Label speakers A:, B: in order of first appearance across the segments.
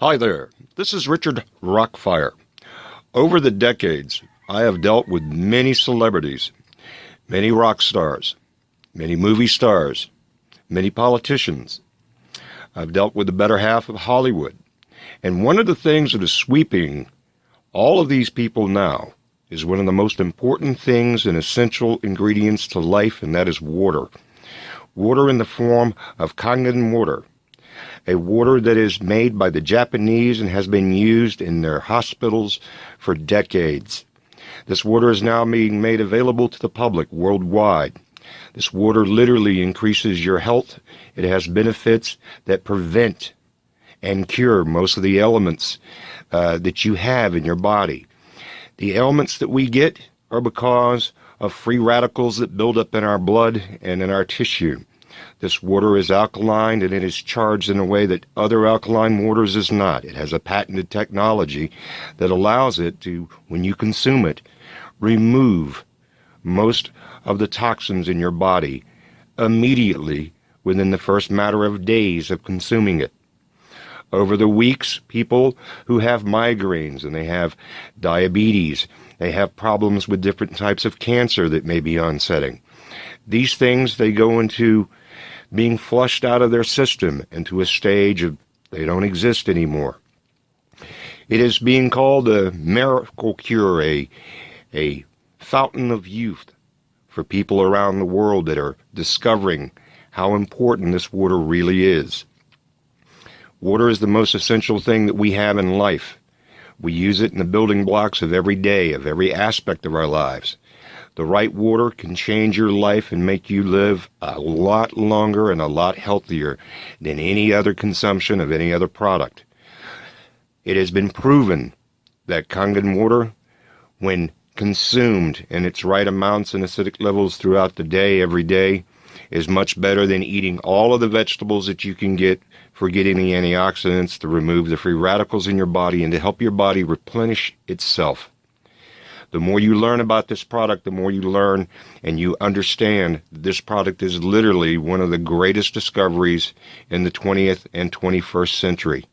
A: Hi there, this is Richard Rockfire. Over the decades, I have dealt with many celebrities, many rock stars, many movie stars, many politicians. I've dealt with the better half of Hollywood. And one of the things that is sweeping all of these people now is one of the most important things and essential ingredients to life, and that is water. Water in the form of Kangen Water. A water that is made by the Japanese and has been used in their hospitals for decades. This water is now being made available to the public worldwide. This water literally increases your health. It has benefits that prevent and cure most of the ailments that you have in your body. The ailments that we get are because of free radicals that build up in our blood and in our tissue. This water is alkaline, and it is charged in a way that other alkaline waters is not. It has a patented technology that allows it to, when you consume it, remove most of the toxins in your body immediately within the first matter of days of consuming it. Over the weeks, people who have migraines and they have diabetes, they have problems with different types of cancer that may be onsetting. These things, they go into being flushed out of their system into a stage of they don't exist anymore. It is being called a miracle cure, a fountain of youth for people around the world that are discovering how important this water really is. Water is the most essential thing that we have in life. We use it in the building blocks of every day, of every aspect of our lives. The right water can change your life and make you live a lot longer and a lot healthier than any other consumption of any other product. It has been proven that Kangen water, when consumed in its right amounts and acidic levels throughout the day, every day, is much better than eating all of the vegetables that you can get for getting the antioxidants to remove the free radicals in your body and to help your body replenish itself. The more you learn about this product, the more you learn and you understand this product is literally one of the greatest discoveries in the 20th and 21st century.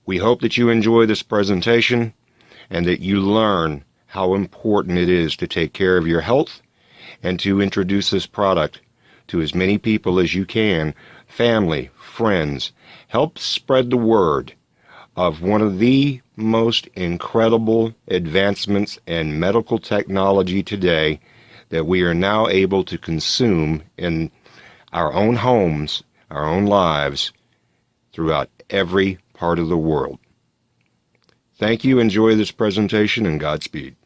A: We hope that you enjoy this presentation and that you learn how important it is to take care of your health and to introduce this product to as many people as you can, family, friends. Help spread the word of one of the most incredible advancements in medical technology today that we are now able to consume in our own homes, our own lives, throughout every part of the world. Thank you, enjoy this presentation, and Godspeed.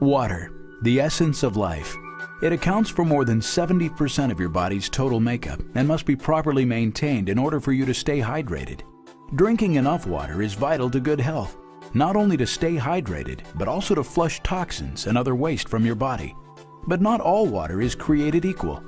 B: Water, the essence of life. It accounts for more than 70% of your body's total makeup and must be properly maintained in order for you to stay hydrated. Drinking enough water is vital to good health, not only to stay hydrated, but also to flush toxins and other waste from your body. But not all water is created equal.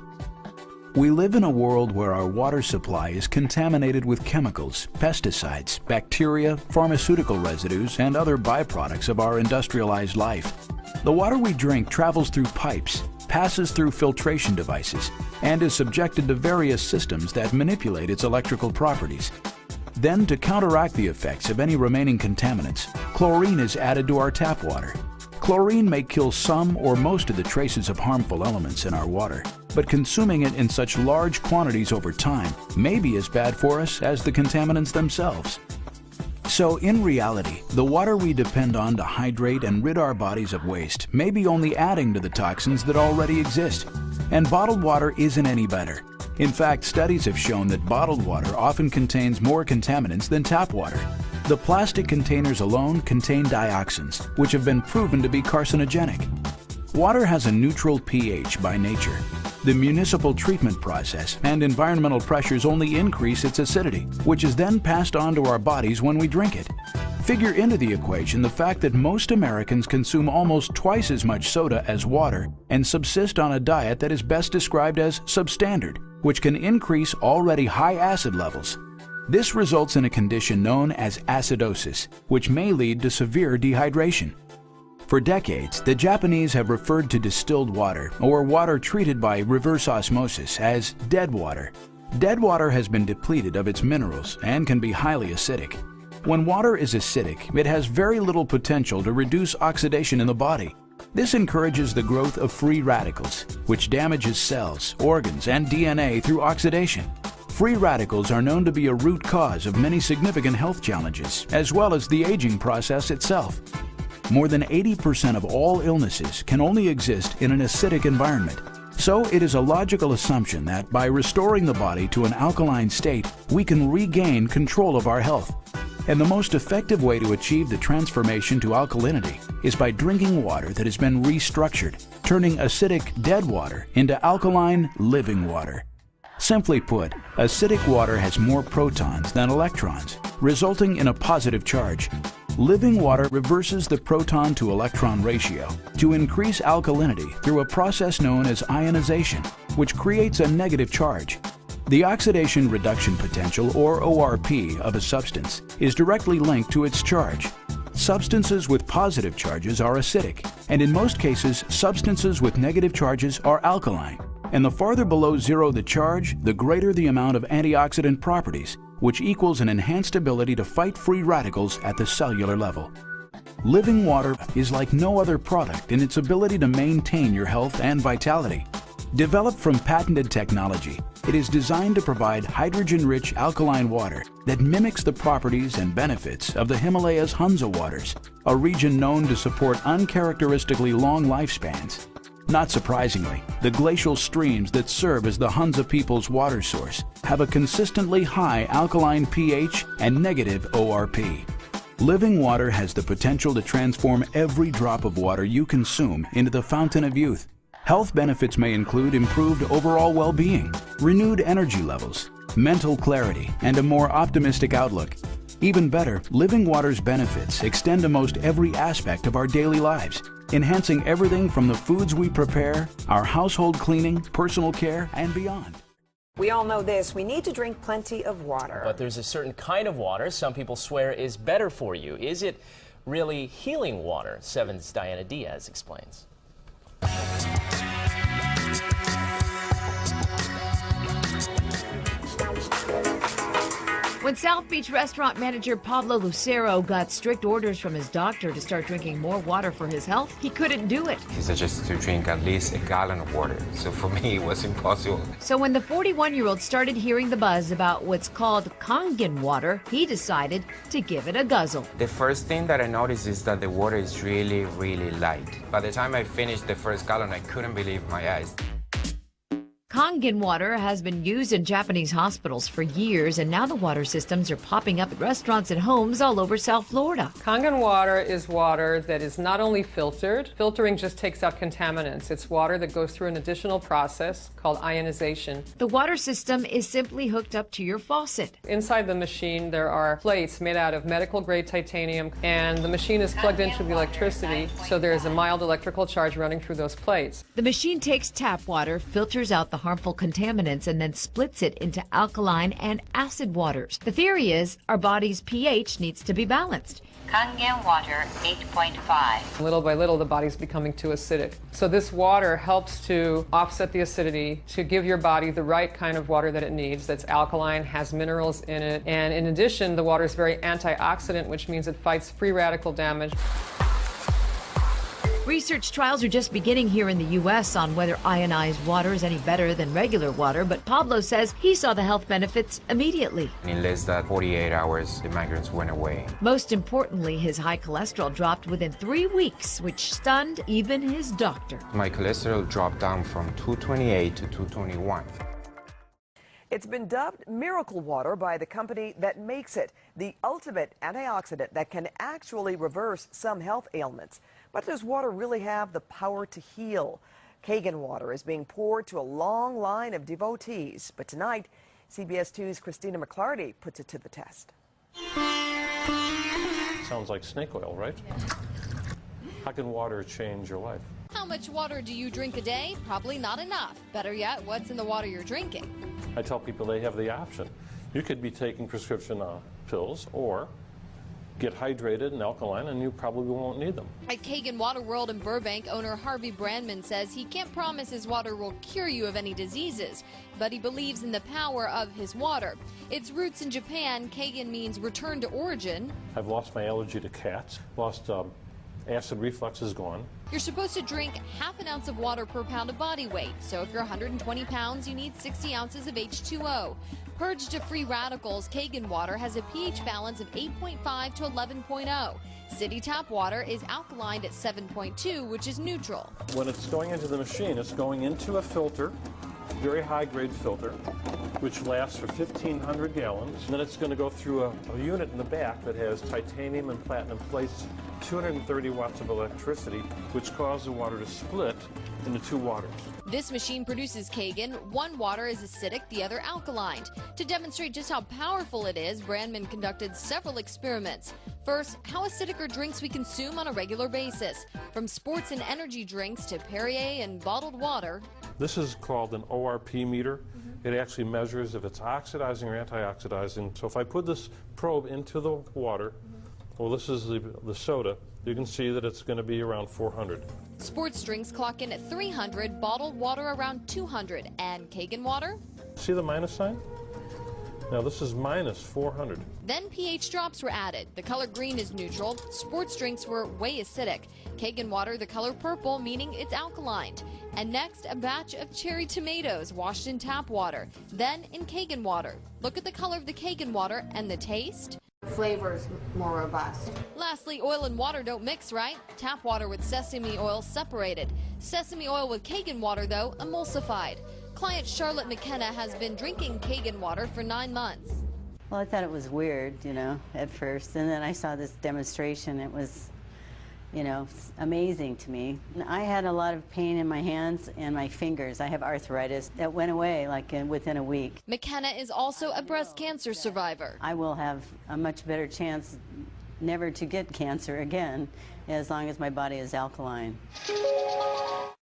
B: We live in a world where our water supply is contaminated with chemicals, pesticides, bacteria, pharmaceutical residues, and other byproducts of our industrialized life. The water we drink travels through pipes, passes through filtration devices, and is subjected to various systems that manipulate its electrical properties. Then, to counteract the effects of any remaining contaminants, chlorine is added to our tap water. Chlorine may kill some or most of the traces of harmful elements in our water, but consuming it in such large quantities over time may be as bad for us as the contaminants themselves. So, in reality, the water we depend on to hydrate and rid our bodies of waste may be only adding to the toxins that already exist. And bottled water isn't any better. In fact, studies have shown that bottled water often contains more contaminants than tap water. The plastic containers alone contain dioxins, which have been proven to be carcinogenic. Water has a neutral pH by nature. The municipal treatment process and environmental pressures only increase its acidity, which is then passed on to our bodies when we drink it. Figure into the equation the fact that most Americans consume almost twice as much soda as water and subsist on a diet that is best described as substandard, which can increase already high acid levels. This results in a condition known as acidosis, which may lead to severe dehydration. For decades, the Japanese have referred to distilled water, or water treated by reverse osmosis, as dead water. Dead water has been depleted of its minerals and can be highly acidic. When water is acidic, it has very little potential to reduce oxidation in the body. This encourages the growth of free radicals, which damages cells, organs, and DNA through oxidation. Free radicals are known to be a root cause of many significant health challenges, as well as the aging process itself. More than 80% of all illnesses can only exist in an acidic environment. So it is a logical assumption that by restoring the body to an alkaline state, we can regain control of our health. And the most effective way to achieve the transformation to alkalinity is by drinking water that has been restructured, turning acidic dead water into alkaline living water. Simply put, acidic water has more protons than electrons, resulting in a positive charge. Living water reverses the proton to electron ratio to increase alkalinity through a process known as ionization, which creates a negative charge. The oxidation reduction potential, or ORP, of a substance is directly linked to its charge. Substances with positive charges are acidic, and in most cases, substances with negative charges are alkaline. And the farther below zero the charge, the greater the amount of antioxidant properties, which equals an enhanced ability to fight free radicals at the cellular level. Living water is like no other product in its ability to maintain your health and vitality. Developed from patented technology, it is designed to provide hydrogen-rich alkaline water that mimics the properties and benefits of the Himalayas Hunza waters, a region known to support uncharacteristically long lifespans. Not surprisingly, the glacial streams that serve as the Hunza people's water source have a consistently high alkaline pH and negative ORP. Living water has the potential to transform every drop of water you consume into the fountain of youth. Health benefits may include improved overall well-being, renewed energy levels, mental clarity, and a more optimistic outlook. Even better, living water's benefits extend to most every aspect of our daily lives, enhancing everything from the foods we prepare, our household cleaning, personal care, and beyond.
C: We all know this, we need to drink plenty of water.
D: But there's a certain kind of water some people swear is better for you. Is it really healing water? 7's Diana Diaz explains.
E: When South Beach restaurant manager Pablo Lucero got strict orders from his doctor to start drinking more water for his health, he couldn't do it.
F: He suggested to drink at least a gallon of water, so for me it was impossible.
E: So when the 41-year-old started hearing the buzz about what's called Kangen Water, he decided to give it a guzzle.
F: The first thing that I noticed is that the water is really, really light. By the time I finished the first gallon, I couldn't believe my eyes.
E: Kangen water has been used in Japanese hospitals for years, and now the water systems are popping up at restaurants and homes all over South Florida.
G: Kangen water is water that is not only filtered. Filtering just takes out contaminants. It's water that goes through an additional process called ionization.
E: The water system is simply hooked up to your faucet.
G: Inside the machine, there are plates made out of medical-grade titanium, and the machine is plugged into the electricity, so there is a mild electrical charge running through those plates.
E: The machine takes tap water, filters out the harmful contaminants, and then splits it into alkaline and acid waters. The theory is our body's pH needs to be balanced.
H: Kangen water 8.5.
G: Little by little, the body's becoming too acidic. So this water helps to offset the acidity, to give your body the right kind of water that it needs, that's alkaline, has minerals in it, and in addition, the water is very antioxidant, which means it fights free radical damage.
E: Research trials are just beginning here in the U.S. on whether ionized water is any better than regular water, but Pablo says he saw the health benefits immediately.
F: In less than 48 hours, the migraines went away.
E: Most importantly, his high cholesterol dropped within 3 weeks, which stunned even his doctor.
F: My cholesterol dropped down from 228 to 221.
C: It's been dubbed miracle water by the company that makes it, the ultimate antioxidant that can actually reverse some health ailments. But does water really have the power to heal? Kangen water is being poured to a long line of devotees. But tonight, CBS 2's Christina McLarty puts it to the test.
I: Sounds like snake oil, right? How can water change your life?
J: How much water do you drink a day? Probably not enough. Better yet, what's in the water you're drinking?
I: I tell people they have the option. You could be taking prescription pills, or get hydrated and alkaline, and you probably won't need them.
J: At Kangen Water World in Burbank, owner Harvey Brandman says he can't promise his water will cure you of any diseases, but he believes in the power of his water. Its roots in Japan, Kangen means return to origin.
I: I've lost my allergy to cats, lost acid reflux is gone.
J: You're supposed to drink half an ounce of water per pound of body weight. So if you're 120 pounds, you need 60 ounces of H2O. Purged of free radicals, Kangen Water has a pH balance of 8.5 to 11.0. City tap water is alkaline at 7.2, which is neutral.
I: When it's going into the machine, it's going into a filter, very high-grade filter, which lasts for 1,500 gallons. And then it's going to go through a unit in the back that has titanium and platinum plates, 230 watts of electricity, which causes the water to split into two waters.
J: This machine produces Kangen. One water is acidic, the other alkaline. To demonstrate just how powerful it is, Brandman conducted several experiments. First, how acidic are drinks we consume on a regular basis? From sports and energy drinks to Perrier and bottled water.
I: This is called an ORP meter. It actually measures if it's oxidizing or antioxidizing. So if I put this probe into the water, well, this is the soda, you can see that it's going to be around 400.
J: Sports drinks clock in at 300, bottled water around 200, and Kangen water?
I: See the minus sign? Now this is minus 400.
J: Then pH drops were added. The color green is neutral. Sports drinks were way acidic. Kangen water, the color purple, meaning it's alkaline. And next, a batch of cherry tomatoes washed in tap water, then in Kangen water. Look at the color of the Kangen water and the taste.
K: Flavor is more robust.
J: Lastly, oil and water don't mix, right? Tap water with sesame oil separated. Sesame oil with Kangen water, though, emulsified. Client Charlotte McKenna has been drinking Kangen water for 9 months.
K: Well, I thought it was weird, at first, and then I saw this demonstration. It was, amazing to me. I had a lot of pain in my hands and my fingers. I have arthritis. That went away within a week.
J: McKenna is also a breast cancer survivor.
K: I will have a much better chance never to get cancer again as long as my body is alkaline.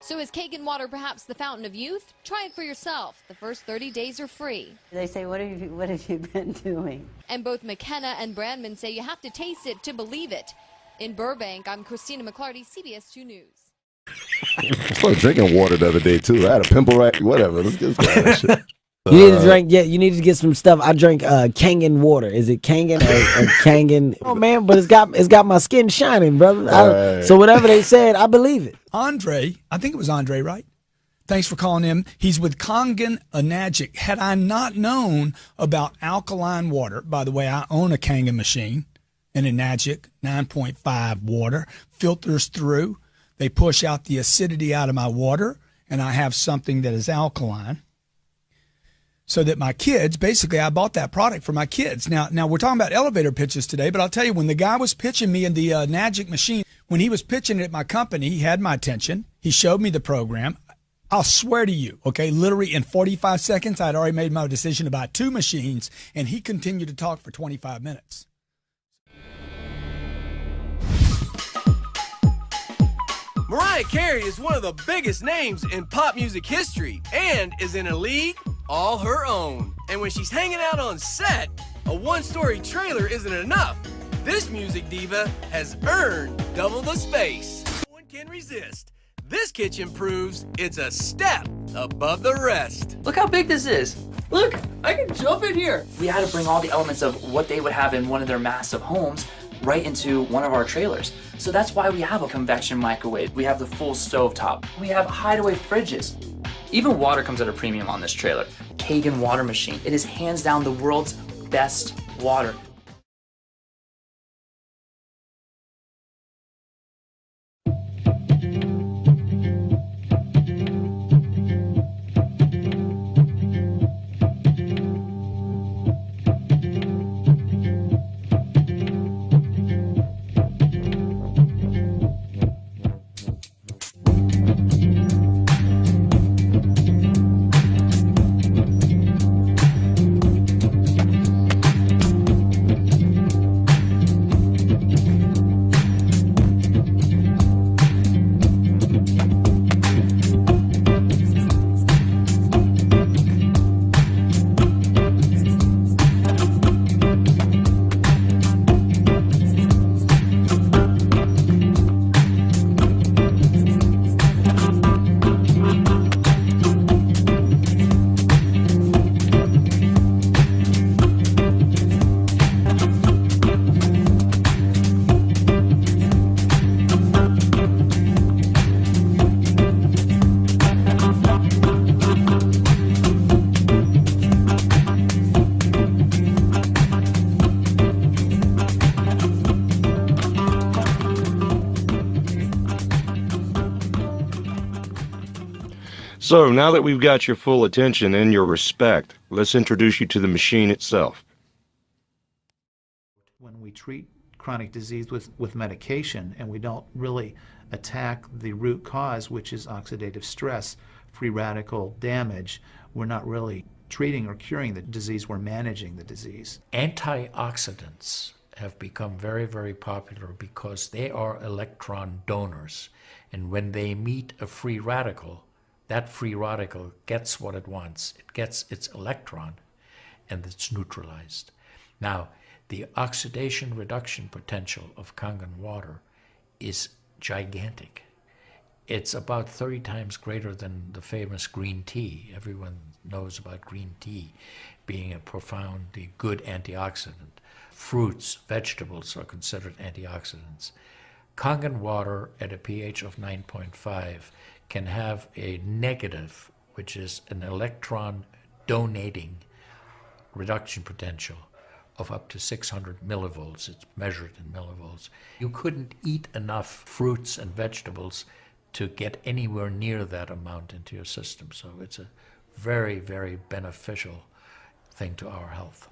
J: So is Kangen water perhaps the fountain of youth? Try it for yourself. The first 30 days are free.
K: They say, what have you been doing?
J: And both McKenna and Brandman say you have to taste it to believe it. In Burbank, I'm Christina McLarty, CBS 2 News.
L: I was drinking water the other day, too. I had a pimple right, whatever. Let's get that shit.
M: You need to drink, you need to get some stuff. I drink Kangen water. Is it Kangen or Kangen? Oh, man, but it's got my skin shining, brother. So whatever they said, I believe it.
N: Andre, I think it was Andre, right? Thanks for calling him. He's with Kangen Water. Had I not known about alkaline water, by the way, I own a Kangen machine, an Enagic 9.5 water, filters through. They push out the acidity out of my water, and I have something that is alkaline. So that my kids, basically, I bought that product for my kids. Now we're talking about elevator pitches today, but I'll tell you, when the guy was pitching me in the Enagic machine, when he was pitching it at my company, he had my attention. He showed me the program. I'll swear to you, okay, literally in 45 seconds, I'd already made my decision about 2 machines, and he continued to talk for 25 minutes.
O: Mariah Carey is one of the biggest names in pop music history and is in a league all her own. And when she's hanging out on set, a one-story trailer isn't enough. This music diva has earned double the space. No one can resist. This kitchen proves it's a step above the rest.
P: Look how big this is. Look, I can jump in here. We had to bring all the elements of what they would have in one of their massive homes right into one of our trailers. So that's why we have a convection microwave. We have the full stovetop. We have hideaway fridges. Even water comes at a premium on this trailer. Kangen water machine. It is hands down the world's best water.
A: So now that we've got your full attention and your respect, let's introduce you to the machine itself.
Q: When we treat chronic disease with medication and we don't really attack the root cause, which is oxidative stress, free radical damage, we're not really treating or curing the disease, we're managing the disease.
R: Antioxidants have become very, very popular because they are electron donors. And when they meet a free radical, that free radical gets what it wants. It gets its electron and it's neutralized. Now, the oxidation reduction potential of Kangen water is gigantic. It's about 30 times greater than the famous green tea. Everyone knows about green tea being a profoundly good antioxidant. Fruits, vegetables are considered antioxidants. Kangen water at a pH of 9.5 can have a negative, which is an electron donating reduction potential of up to 600 millivolts. It's measured in millivolts. You couldn't eat enough fruits and vegetables to get anywhere near that amount into your system. So it's a very, very beneficial thing to our health.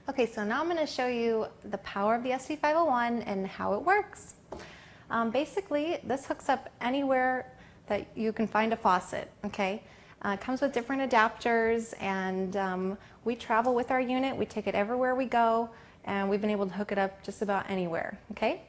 S: Okay, so now I'm going to show you the power of the SC501 and how it works. Basically, this hooks up anywhere that you can find a faucet, okay? It comes with different adapters, and we travel with our unit. We take it everywhere we go, and we've been able to hook it up just about anywhere, okay?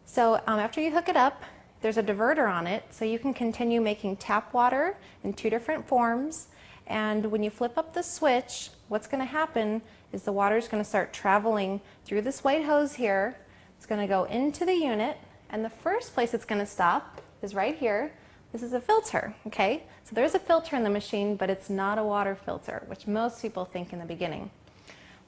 S: So after you hook it up, there's a diverter on it, so you can continue making tap water in 2 different forms. And when you flip up the switch, what's going to happen is the water is going to start traveling through this white hose here. It's going to go into the unit, and the first place it's going to stop is right here. This is a filter, okay? So there's a filter in the machine, but it's not a water filter, which most people think in the beginning.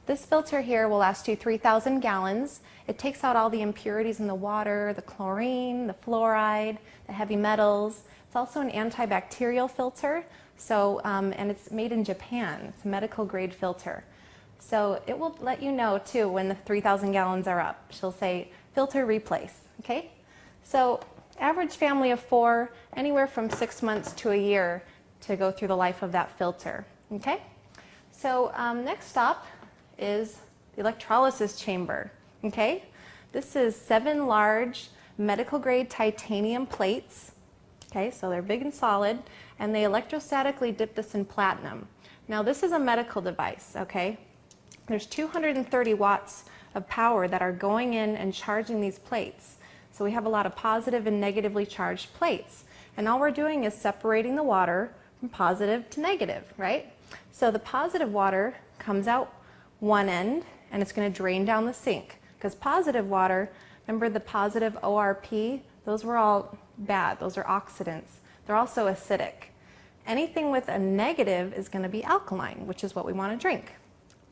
S: This filter here will last you 3,000 gallons. It takes out all the impurities in the water, the chlorine, the fluoride, the heavy metals. It's also an antibacterial filter, so, and it's made in Japan. It's a medical grade filter. So it will let you know too when the 3,000 gallons are up. She'll say, filter replace, okay? So average family of 4, anywhere from 6 months to a year to go through the life of that filter, okay? So next stop is the electrolysis chamber, okay? This is 7 large medical grade titanium plates, okay? So they're big and solid, and they electrostatically dip this in platinum. Now this is a medical device, okay? There's 230 watts of power that are going in and charging these plates. So we have a lot of positive and negatively charged plates. And all we're doing is separating the water from positive to negative, right? So the positive water comes out one end and it's going to drain down the sink. Because positive water, remember the positive ORP, those were all bad. Those are oxidants. They're also acidic. Anything with a negative is going to be alkaline, which is what we want to drink.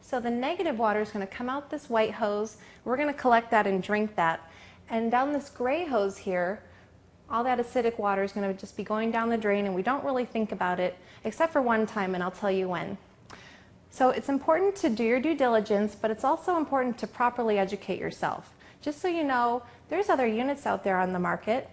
S: So the negative water is going to come out this white hose. We're going to collect that and drink that. And down this gray hose here, all that acidic water is going to just be going down the drain, and we don't really think about it, except for one time, and I'll tell you when. So it's important to do your due diligence, but it's also important to properly educate yourself. Just so you know, there's other units out there on the market.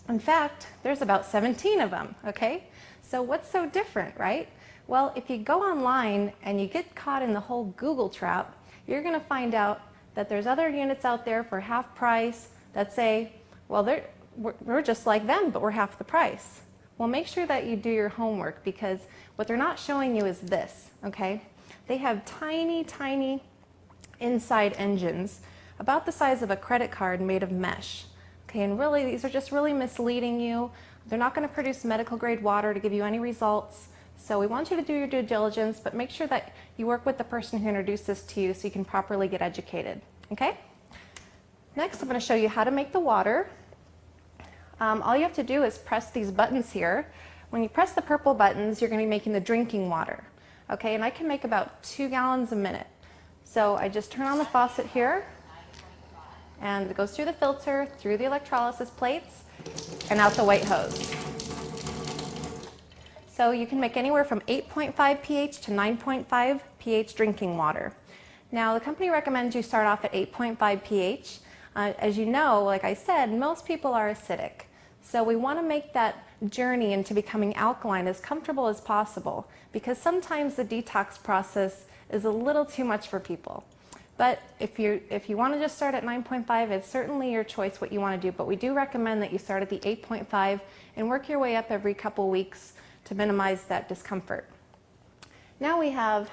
S: In fact, there's about 17 of them, okay? So what's so different, right? Well, if you go online and you get caught in the whole Google trap, you're going to find out that there's other units out there for half price that say, well, we're just like them, but we're half the price. Well, make sure that you do your homework, because what they're not showing you is this, okay? They have tiny, tiny inside engines about the size of a credit card made of mesh. Okay, and really, these are just really misleading you. They're not going to produce medical grade water to give you any results. So we want you to do your due diligence, but make sure that you work with the person who introduced this to you so you can properly get educated, okay? Next, I'm going to show you how to make the water. All you have to do is press these buttons here. When you press the purple buttons, you're going to be making the drinking water, okay? And I can make about 2 gallons a minute. So I just turn on the faucet here, and it goes through the filter, through the electrolysis plates, and out the white hose. So you can make anywhere from 8.5 pH to 9.5 pH drinking water. Now the company recommends you start off at 8.5 pH. As you know, like I said, most people are acidic. So we want to make that journey into becoming alkaline as comfortable as possible, because sometimes the detox process is a little too much for people. But if you want to just start at 9.5, it's certainly your choice what you want to do, but we do recommend that you start at the 8.5 and work your way up every couple weeks to minimize that discomfort. Now we have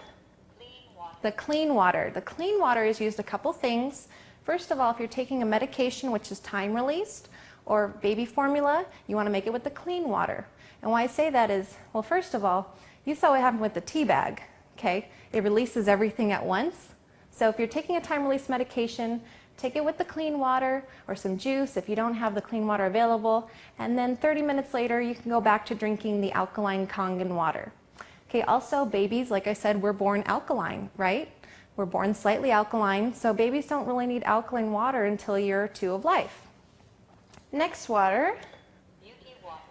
S: the clean water. The clean water is used a couple things. First of all, if you're taking a medication which is time released or baby formula, you want to make it with the clean water. And why I say that is, well, first of all, you saw what happened with the tea bag, okay? It releases everything at once. So if you're taking a time release medication, take it with the clean water or some juice if you don't have the clean water available, and then 30 minutes later you can go back to drinking the alkaline Kangen water. Okay, also babies, like I said, we're born alkaline, right? We're born slightly alkaline, so babies don't really need alkaline water until year 2 of life. Next water,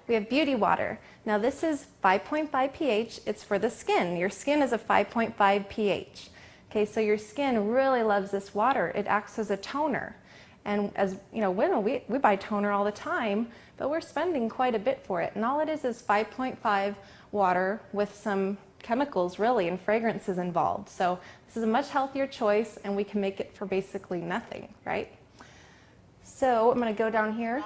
S: we have beauty water. Now this is 5.5 pH, it's for the skin. Your skin is a 5.5 pH. Okay, so your skin really loves this water. It acts as a toner. And as you know, women, we buy toner all the time, but we're spending quite a bit for it. And all it is 5.5 water with some chemicals really and fragrances involved. So this is a much healthier choice and we can make it for basically nothing, right? So I'm going to go down here.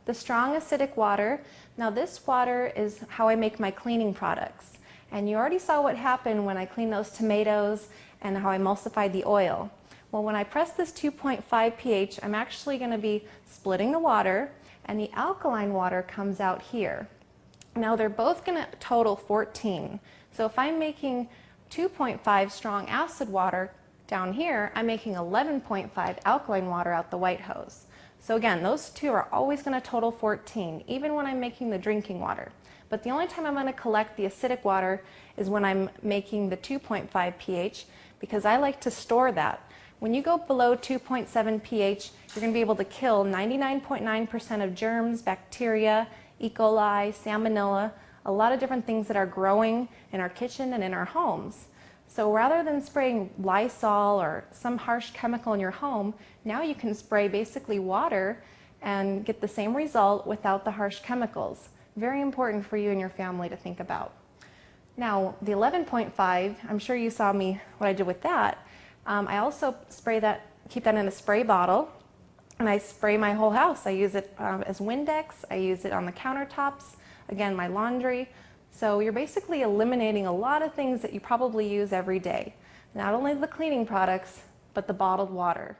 S: The strong acidic water. Now this water is how I make my cleaning products. And you already saw what happened when I cleaned those tomatoes and how I emulsified the oil. Well, when I press this 2.5 pH, I'm actually going to be splitting the water and the alkaline water comes out here. Now they're both going to total 14. So if I'm making 2.5 strong acid water down here, I'm making 11.5 alkaline water out the white hose. So again, those two are always going to total 14, even when I'm making the drinking water. But the only time I'm going to collect the acidic water is when I'm making the 2.5 pH, because I like to store that. When you go below 2.7 pH, you're going to be able to kill 99.9% of germs, bacteria, E. coli, salmonella, a lot of different things that are growing in our kitchen and in our homes. So rather than spraying Lysol or some harsh chemical in your home, now you can spray basically water and get the same result without the harsh chemicals. Very important for you and your family to think about. Now, the 11.5, I'm sure you saw what I did with that. I also spray that, keep that in a spray bottle, and I spray my whole house. I use it as Windex, I use it on the countertops, again, my laundry. So you're basically eliminating a lot of things that you probably use every day. Not only the cleaning products, but the bottled water.